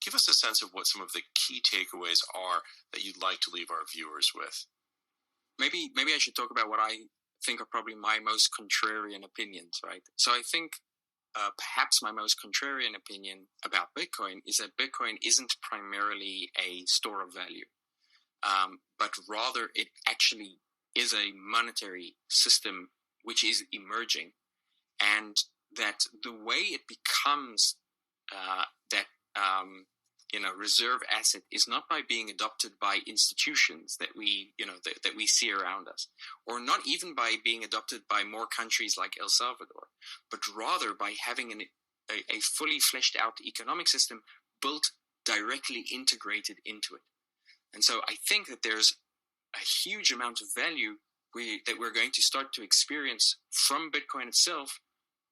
give us a sense of what some of the key takeaways are that you'd like to leave our viewers with. Maybe I should talk about what I think are probably my most contrarian opinions, right? So I think perhaps my most contrarian opinion about Bitcoin is that Bitcoin isn't primarily a store of value, but rather it actually is a monetary system which is emerging, and that the way it becomes reserve asset is not by being adopted by institutions that we see around us, or not even by being adopted by more countries like El Salvador, but rather by having a fully fleshed out economic system built directly integrated into it. And so I think that there's a huge amount of value that we're going to start to experience from Bitcoin itself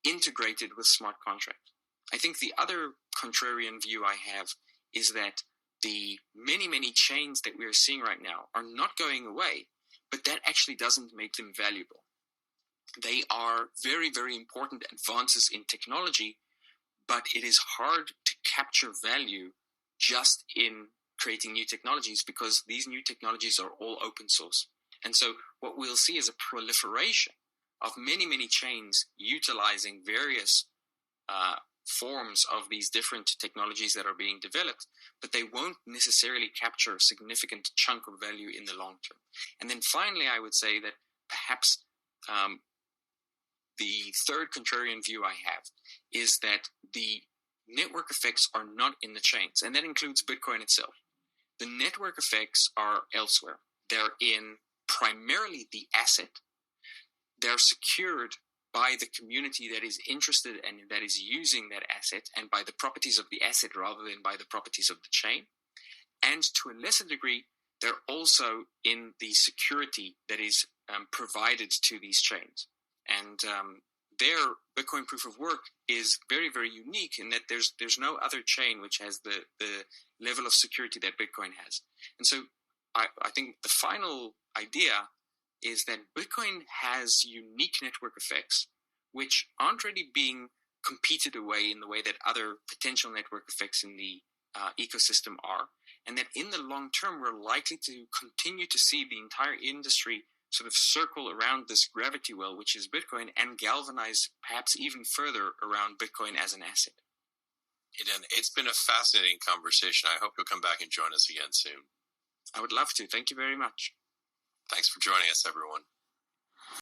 integrated with smart contracts. I think the other contrarian view I have is that the many, many chains that we're seeing right now are not going away, but that actually doesn't make them valuable. They are very, very important advances in technology, but it is hard to capture value just in creating new technologies because these new technologies are all open source. And so what we'll see is a proliferation of many, many chains utilizing various forms of these different technologies that are being developed, but they won't necessarily capture a significant chunk of value in the long term. And then finally, I would say that perhaps the third contrarian view I have is that the network effects are not in the chains, and that includes Bitcoin itself. The network effects are elsewhere. They're in primarily the asset. They're secured by the community that is interested and that is using that asset, and by the properties of the asset rather than by the properties of the chain. And to a lesser degree, they're also in the security that is provided to these chains. And their Bitcoin proof of work is very, very unique in that there's no other chain which has the level of security that Bitcoin has. And so I think the final idea is that Bitcoin has unique network effects which aren't really being competed away in the way that other potential network effects in the ecosystem are, and that in the long term we're likely to continue to see the entire industry sort of circle around this gravity well, which is Bitcoin, and galvanize perhaps even further around Bitcoin as an asset. EDAN, it's been a fascinating conversation. I hope you'll come back and join us again soon. I would love to. Thank you very much. Thanks for joining us, everyone.